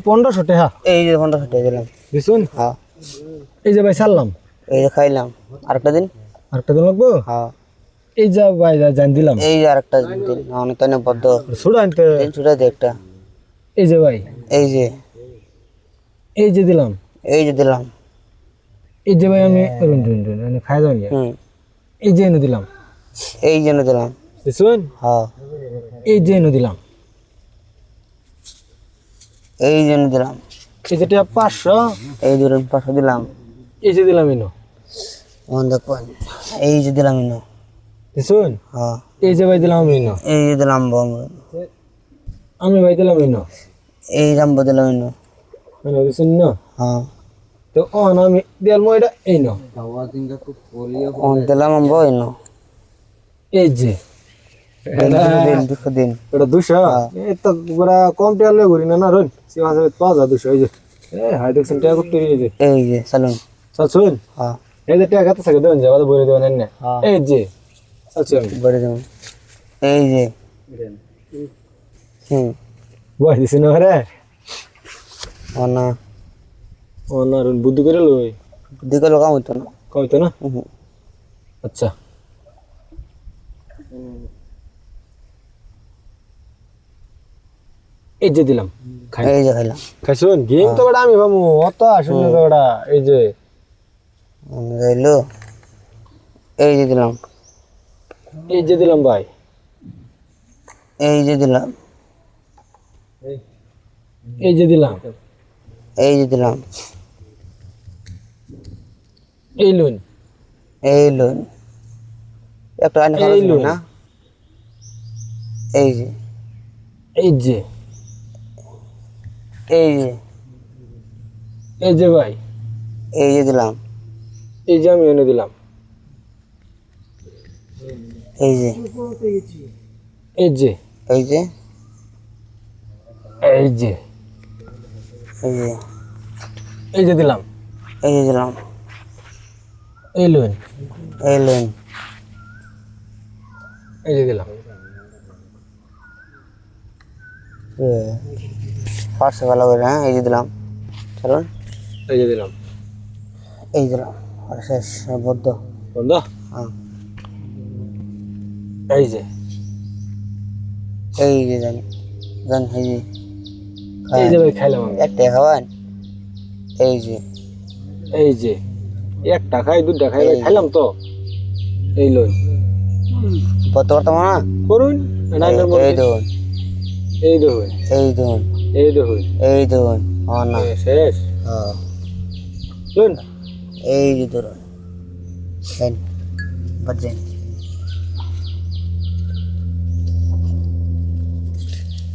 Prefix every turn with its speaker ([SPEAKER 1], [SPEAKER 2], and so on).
[SPEAKER 1] 1500 টাকা।
[SPEAKER 2] এই যে 1500 টাকা দিলাম।
[SPEAKER 1] দিছুন?
[SPEAKER 2] হ্যাঁ।
[SPEAKER 1] এই যে ভাই ছাড়লাম।
[SPEAKER 2] এই যে খাইলাম। আরেকটা দিন।
[SPEAKER 1] আরেকটা দিন লাগবো?
[SPEAKER 2] হ্যাঁ।
[SPEAKER 1] এই যে ভাই জান দিলাম।
[SPEAKER 2] এই যে আরেকটা দিন। অনেক তো বদ্ধ।
[SPEAKER 1] ছুড়া আনতে।
[SPEAKER 2] দিন ছুড়ে দে একটা।
[SPEAKER 1] এই যে ভাই।
[SPEAKER 2] এই যে।
[SPEAKER 1] এই যে দিলাম।
[SPEAKER 2] এই যে দিলাম।
[SPEAKER 1] এই যে ভাই আমি আমি খাই যাই। এই যে এনে দিলাম।
[SPEAKER 2] এই যে এনে দিলাম।
[SPEAKER 1] দিছুন?
[SPEAKER 2] হ্যাঁ।
[SPEAKER 1] এই যে এনে দিলাম।
[SPEAKER 2] এই যে এনে দিলাম।
[SPEAKER 1] এই যে 500।
[SPEAKER 2] এই ধরুন 500 দিলাম।
[SPEAKER 1] এই যে দিলাম এনো।
[SPEAKER 2] দেখুন এই যে দিলাম এনো।
[SPEAKER 1] দিছুন?
[SPEAKER 2] হ্যাঁ।
[SPEAKER 1] এই যে ভাই দিলাম এনো।
[SPEAKER 2] এই যে দিলাম
[SPEAKER 1] আমি ভাই দিলাম এনো।
[SPEAKER 2] এই জাম্ব দিলাম এনো।
[SPEAKER 1] এনো দিছুন না?
[SPEAKER 2] হ্যাঁ।
[SPEAKER 1] তো আমি দিলাম এটা এনো।
[SPEAKER 2] দিলাম আম্ব এনো।
[SPEAKER 1] এই যে
[SPEAKER 2] দিন।
[SPEAKER 1] এটা 200। এই তো পুরা কম টাকা লয়ে ঘুরি না রন সীমা সমেত 5200 এই যে হাই দেখছেন টাকা করতে
[SPEAKER 2] এই যে চালুন।
[SPEAKER 1] চালছুন?
[SPEAKER 2] হ্যাঁ।
[SPEAKER 1] এই যে টাকা কত থাকে দেন যাবা বলে দেবেন না। এই যে চালছু আমি
[SPEAKER 2] বড় দেবেন। এই যে
[SPEAKER 1] বই দিছেন রে
[SPEAKER 2] অনা
[SPEAKER 1] রন বুদ্ধি করে লই
[SPEAKER 2] দিকে লোকাম হইতো না।
[SPEAKER 1] কইতো না? আচ্ছা এই যে দিলাম।
[SPEAKER 2] এই যে খাইলাম।
[SPEAKER 1] খাইছুন? গেম তো বড় আমি বামু অত আসলে তো বড় এই যে
[SPEAKER 2] রইলো। এই যে দিলাম।
[SPEAKER 1] এই যে দিলাম ভাই।
[SPEAKER 2] এই যে দিলাম।
[SPEAKER 1] এই যে দিলাম।
[SPEAKER 2] এই যে দিলাম।
[SPEAKER 1] এই লুন।
[SPEAKER 2] এই লুন। একটা আইন খাওয়া ছিল না। এই যে
[SPEAKER 1] এই যে
[SPEAKER 2] এই যে
[SPEAKER 1] এই যে ভাই।
[SPEAKER 2] এই যে দিলাম।
[SPEAKER 1] এই যে আমি এনে দিলাম।
[SPEAKER 2] এই যে
[SPEAKER 1] এই যে
[SPEAKER 2] এই যে
[SPEAKER 1] এই যে
[SPEAKER 2] এই যে
[SPEAKER 1] এই যে দিলাম।
[SPEAKER 2] এই যে দিলাম।
[SPEAKER 1] এই লুন।
[SPEAKER 2] এই লুন।
[SPEAKER 1] এই যে দিলাম।
[SPEAKER 2] পাঁচশো ভালো করে। হ্যাঁ এই যে দিলাম। চলুন।
[SPEAKER 1] এই যে দিলাম।
[SPEAKER 2] এই দিলাম। আর শেষ বদ্ধ
[SPEAKER 1] বন্ধ।
[SPEAKER 2] হ্যাঁ।
[SPEAKER 1] এই যে
[SPEAKER 2] এই যে জান জান এই যে
[SPEAKER 1] এই যে ভাই খাইলাম আমি।
[SPEAKER 2] একটা খাওয়ান। এই যে
[SPEAKER 1] এই যে একটা খাই দুটা খাই ভাই খাইলাম তো। এই লই
[SPEAKER 2] কত বর্তমান
[SPEAKER 1] করুন
[SPEAKER 2] এই দেখুন।
[SPEAKER 1] এই দেখুন
[SPEAKER 2] এই দেখুন।
[SPEAKER 1] এই দেখুন
[SPEAKER 2] এই দেখুন। হ্যাঁ না
[SPEAKER 1] শেষ।
[SPEAKER 2] হ্যাঁ
[SPEAKER 1] লুন
[SPEAKER 2] এই যে ধরুন বাজেন।